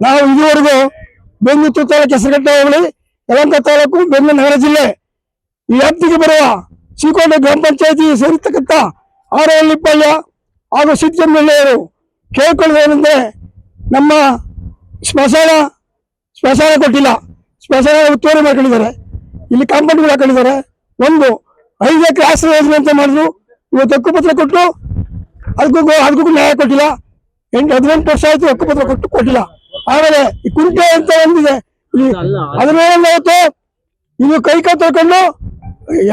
ನಾವು ಇದುವರೆಗೂ ಬೆಂಗಳೂರು ತಾಲೂಕು ಹೆಸರುಘಟ್ಟ ಹೋಬಳಿ ಯಲಹಂಕ ತಾಲೂಕು ಬೆಂಗಳೂರು ನಗರ ಜಿಲ್ಲೆ ಈ ವ್ಯಾಪ್ತಿಗೆ ಬರುವ ಶ್ರೀಕೋಟೆ ಗ್ರಾಮ ಪಂಚಾಯತಿ ಸೇರಿರ್ತಕ್ಕಂಥ ಆರಹಳ್ಳಿಪಾಳ್ಯ ಹಾಗೂ ಸಿದ್ದಜಂಬಳ್ಳಿಯವರು ಕೇಳ್ಕೊಳ್ಳೋದೇನೆಂದ್ರೆ ನಮ್ಮ ಸ್ಮಶಾನ ಕೊಟ್ಟಿಲ್ಲ, ಸ್ಮಶಾನ ಉತ್ತುವರಿ ಮಾಡ್ಕೊಂಡಿದ್ದಾರೆ, ಇಲ್ಲಿ ಕಾಂಪೌಂಡ್ಗಳು ಹಾಕೊಂಡಿದ್ದಾರೆ. ಒಂದು 5 ಎಕರೆ ಆಶ್ರಯ ಯೋಜನೆ ಅಂತ ಮಾಡಿದ್ರು, ಇವತ್ತು ಹಕ್ಕುಪತ್ರ ಕೊಟ್ಟು ಅದಕ್ಕೂ ನ್ಯಾಯ ಕೊಟ್ಟಿಲ್ಲ. 18 ವರ್ಷ ಆಯ್ತು ಹಕ್ಕುಪತ್ರ ಕೊಟ್ಟಿಲ್ಲ. ಆಮೇಲೆ ಈ ಕುಂಟೆ ಅಂತ ಒಂದಿದೆ, ಅದನ್ನೇನಾಯ್ತು ಇದು ಕೈಕಾಲು ತೊಳ್ಕೊಂಡು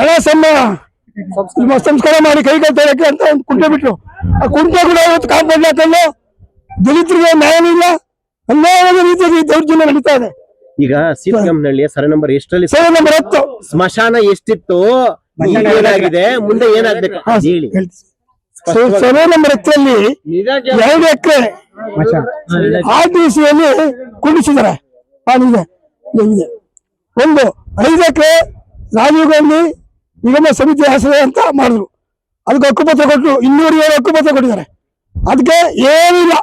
ಎಳ ಸಂಸ್ಕಾರ ಮಾಡಿ ಕೈಕಾಲು ತೊಳಕ್ಕೆ ಅಂತ ಒಂದು ಕುಂಟೆ ಬಿಟ್ರು. ಆ ಕುಂಟೆ ಕೂಡ ಇವತ್ತು ಕಾಂಪೌಂಡ್ ಹಾಕೊಂಡು ದಲಿತರಿಗೆ ನ್ಯಾಯ ಇಲ್ಲ, ಅನ್ಯಾಯವಾದ ರೀತಿಯಾಗಿ ದೌರ್ಜನ್ಯ ನಡೀತಾ ಇದೆ. ಈಗ ಸೀತಗಂನಹಳ್ಳಿಯ ಸರ್ವೆ ನಂಬರ್ ಎಷ್ಟರಲ್ಲಿ? Survey number 10. ಸ್ಮಶಾನ ಎಷ್ಟಿತ್ತು, ಏನಾಗಿದೆ, ಮುಂದೆ ಏನಾಗ್ಬೇಕು ಹೇಳಿ. ಸರ್ವೆ ನಂಬರ್ 10ರಲ್ಲಿ 2 ಎಕರೆ RTCಯಲ್ಲಿ ಕುಂಡಿಸಿದ್ದಾರೆ. ಇದೆ ಒಂದು 5 ಎಕರೆ ರಾಜೀವ್ ಗಾಂಧಿ ನಿಗಮ ಸಮಿತಿ ಆಶ್ರಯ ಅಂತ ಮಾಡಿದ್ರು, ಅದಕ್ಕೆ ಹಕ್ಕುಪತ್ರ ಕೊಟ್ಟು 207 ಹಕ್ಕುಪತ್ರ ಕೊಟ್ಟಿದ್ದಾರೆ. ಅದಕ್ಕೆ ಏನಿಲ್ಲ,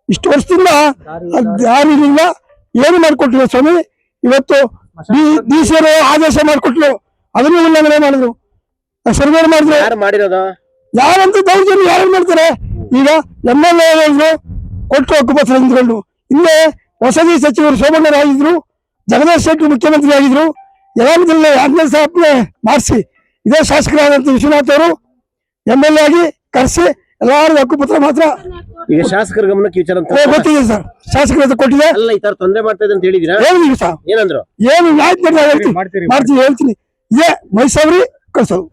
ಇಷ್ಟು ವರ್ಷದಿಂದ ಯಾರಿಲ್ಲ, ಏನು ಮಾಡಿಕೊಟ್ಟಿಲ್ಲ ಸ್ವಾಮಿ. ಇವತ್ತು DC ಆದೇಶ ಮಾಡಿಕೊಟ್ಲು, ಅದನ್ನು ಉಲ್ಲಂಘನೆ ಮಾಡಿದ್ರು, ಸರ್ವೆ ಮಾಡಿದ್ರು. ಯಾರಂತ ದೌರ್ಜನ್ಯ ಯಾರು ಮಾಡ್ತಾರೆ? ಈಗ MLA ಕೊಟ್ಟು ಹಕ್ಕುಪತ್ರ ನಿಂತ್ಕೊಂಡು, ಇಲ್ಲೇ ವಸತಿ ಸಚಿವರು ಸೋಮಣ್ಣರಾಗಿದ್ರು, ಜಗದೀಶ್ ಶೆಟ್ಟಿ ಮುಖ್ಯಮಂತ್ರಿ ಆಗಿದ್ರು, ಯಲಹಂಕದಲ್ಲಿ 15 ಸ್ಥಾಪನೆ ಮಾಡಿಸಿ ಇದೇ ಶಾಸಕರಾದಂತ ವಿಶ್ವನಾಥ್ ಅವರು MLA ಆಗಿ ಕರೆಸಿ ಎಲ್ಲಾರು ಹಕ್ಕುಪತ್ರ ಮಾತ್ರ. ಈಗ ಶಾಸಕರ ಗಮನಕ್ಕೆ ವಿಚಾರ ಗೊತ್ತಿದೆ ಸರ್, ಶಾಸಕರ ಹತ್ರ ಕೊಟ್ಟಿದೆ. ಅಲ್ಲ, ಈ ತರ ತೊಂದರೆ ಮಾಡ್ತಾ ಇದೆ ಅಂತ ಹೇಳಿದಿರಾ? ಹೇಳಿದೀವಿ ಸರ್. ಏನಂದ್ರು? ಏನು ಆಯ್ತು ಮಾಡ್ತೀನಿ ಹೇಳ್ತೀನಿ. ಇದೇ ಮೈಸೂರಿ ಕಳ್ಸೋದು.